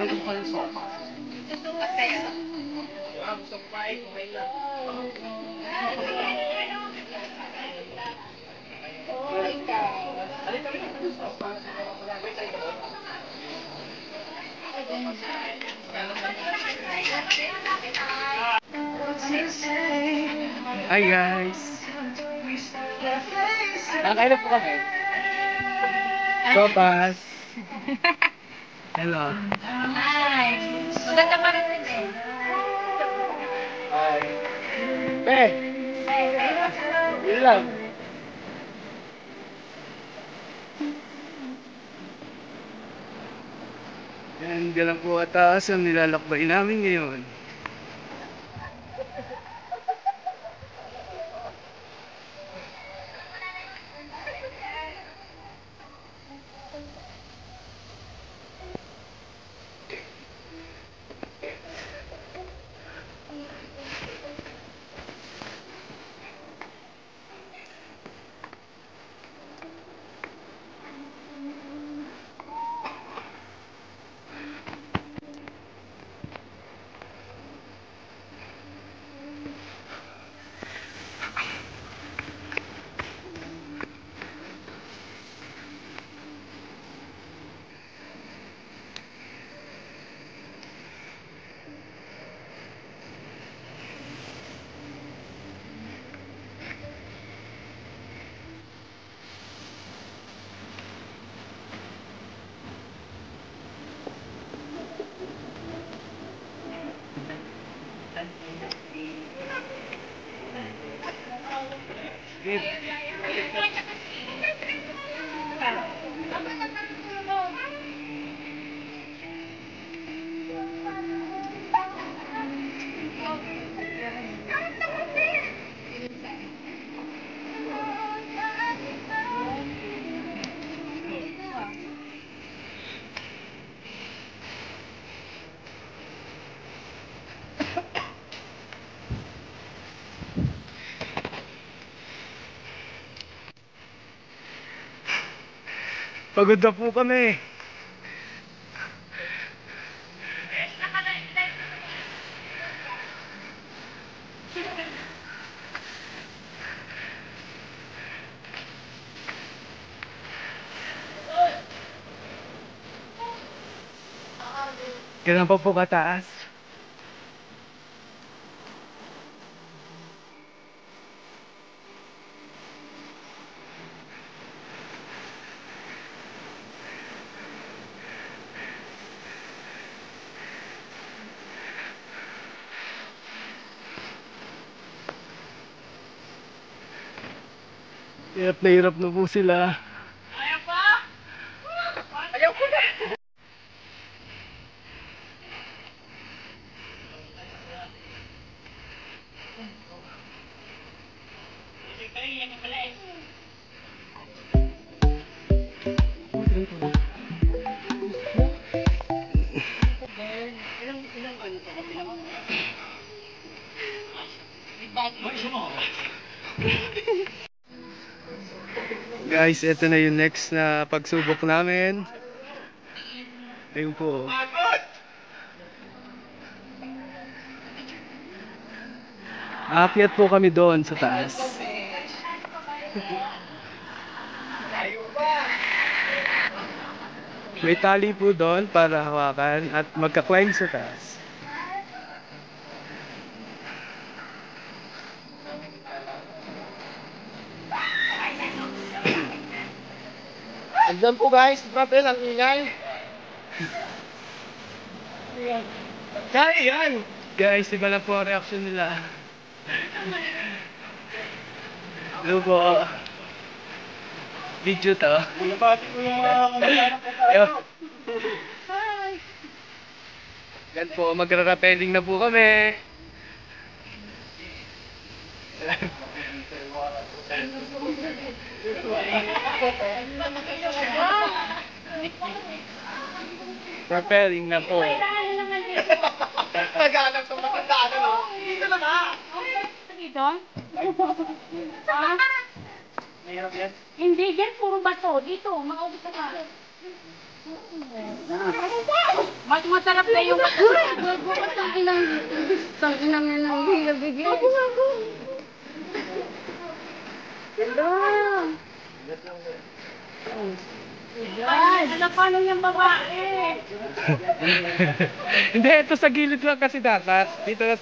Parang gusto ko yung sopa. Gusto ko kayo? Gusto ko pa kumain na. Alin kami naman yung sopa? Wait, tayo doon. Hi guys! Nakakain na po kami. Sopas! Hello! Hi! Maganda pa rin eh. Hi! Pe! Yun lang. Yan, galang po ataas ang nilalakbay namin ngayon. Pagod na po kami. Kailan pa po kataas? Hirap na po sila. Ayaw pa! Ayaw ko na! Guys, ito na yung next na pagsubok namin. Ayun po. Aakyat po kami doon sa taas. May tali po doon para hawakan at magka-climb sa taas. Andyan po guys, grabe ang ingay. Kaya yan! Guys, iba na po ang reaction nila. Hello po. Video to. Nabati ko yung mga kamag-anak ko. Hi! Yan po, magra-rappelling na po kami. Rappelling na po. Naghanap sa matandaan, no? Dito na ba? Dito? Ha? Mayroon yan? Hindi, dyan puro bato. Dito, makaubos na ka. Mas masarap na yung... Tang-inang yan ang bigay. Hello. Ay, ano paano yung babae? Hindi, ito sa gilid lang kasi dapat. Dito na...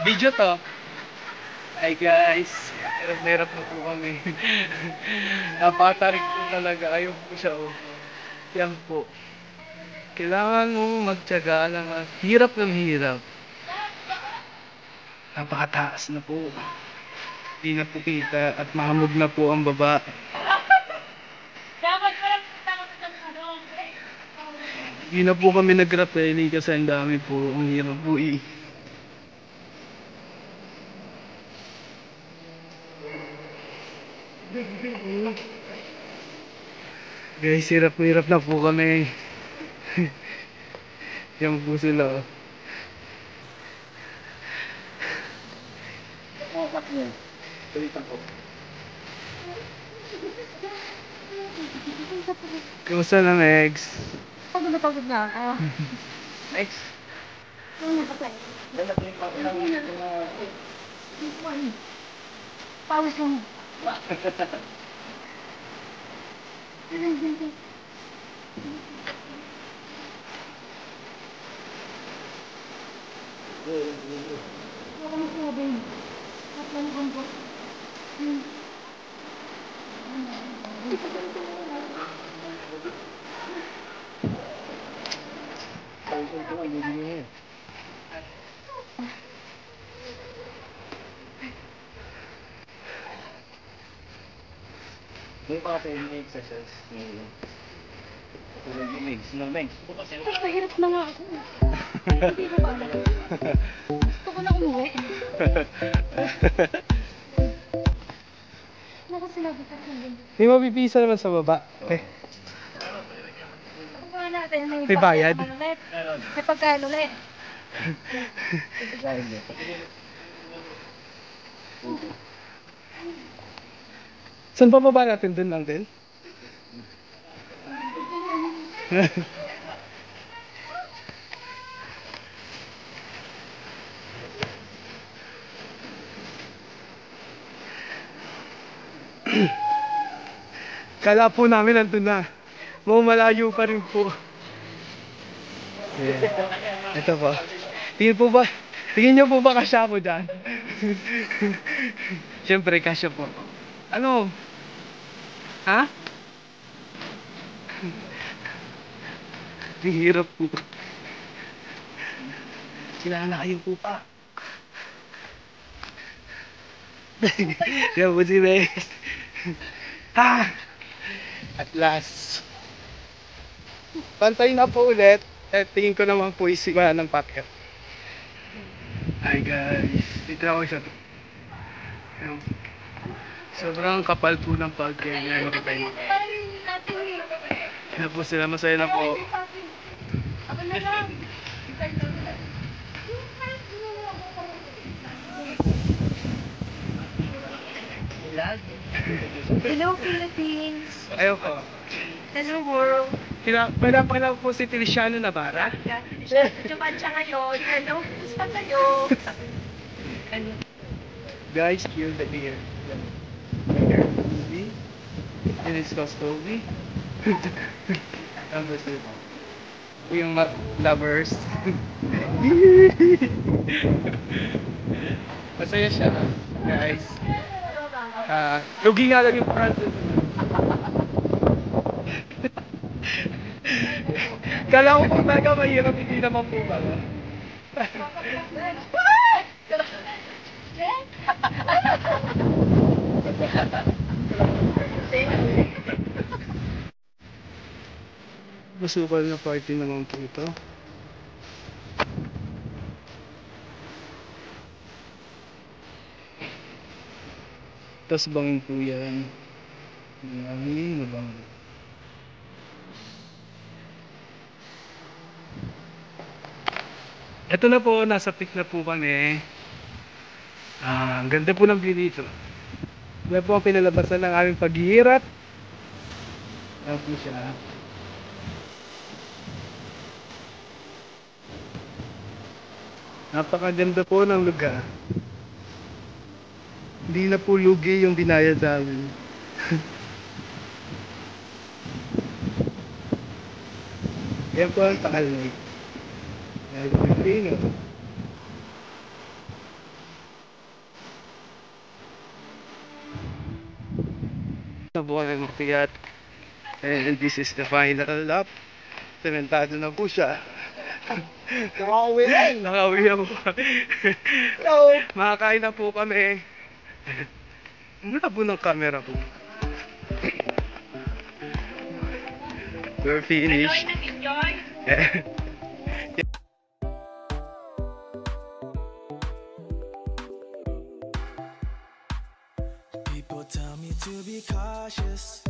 Video to. Hi guys. Hirap na po kami. Napakatarik po talaga. Ayaw po siya oh. Yan po. Kailangan mo magtiyaga lang. Hirap ng hirap. Napakataas na po. Hindi na po kita at mahamog na po ang baba. Dapat walang takot sa ano. Hindi na po kami nag-rappelli kasi ang dami po. Ang hirap po eh. Guys, hirap na po kami. Yan po sila. Kumusta na, Megs? Pagod na ako. Megs? Pawis lang. May pa kasi yung exercise. Tulad yung legs. No, legs. Mahirap na nga ako. Hindi ko ba alam. Gusto ko na umuwi. Nakasinabi ka sa akin. May mabibisa naman sa baba. Okay. Kukuha natin. May bayad? May pagkain ulit. Saan pa baba natin? Dun lang din? Kala po namin nandun na. Malayo pa rin po. Yeah. Ito po. Tingin nyo po ba kasya po dyan? Siyempre kasya po. Ano? Ha? Ang hirap po. Kilala kayo po pa. Yan po si Megs. Ha! At last. Pantay na po ulit. Tingin ko naman po isiwa ng packet. Hi guys. Dito ako isa. Sobrang kapal po ng pagkain. Kaya po sila, masaya na po. Ako na lang. Hello, Philippines. Ayoko. Hello, world. Pinapakilala po si Feliciano Navarra. Juman siya ngayon. Hello, gusto kayo. Guys, kill the deer. It is Kostovi. Yung lovers. Masaya siya, guys. Lugi nga lang yung front. Kala ko kung talaga mahirap, hindi naman po ba? Masupal na party naman po ito. Tapos bangin po yan. Marami mabangin. Ito na po, nasa peak na po kami. Ang ganda po ng view dito. Yan po ang pinalabasan ng aming paghihirap. Yan po siya. Napakaganda po ng lugar. Hindi na po lugi yung binayad namin. Yan po ang Taal Lake. Yan po yung Pino. Nabuhan ng tiyat. And this is the final lap. Sementado na po siya. Nakauwi rin. Nakauwi na po kami. Hello. Makakain na po kami. Mula po ng camera po. We're finished. Enjoy. People tell me to be cautious.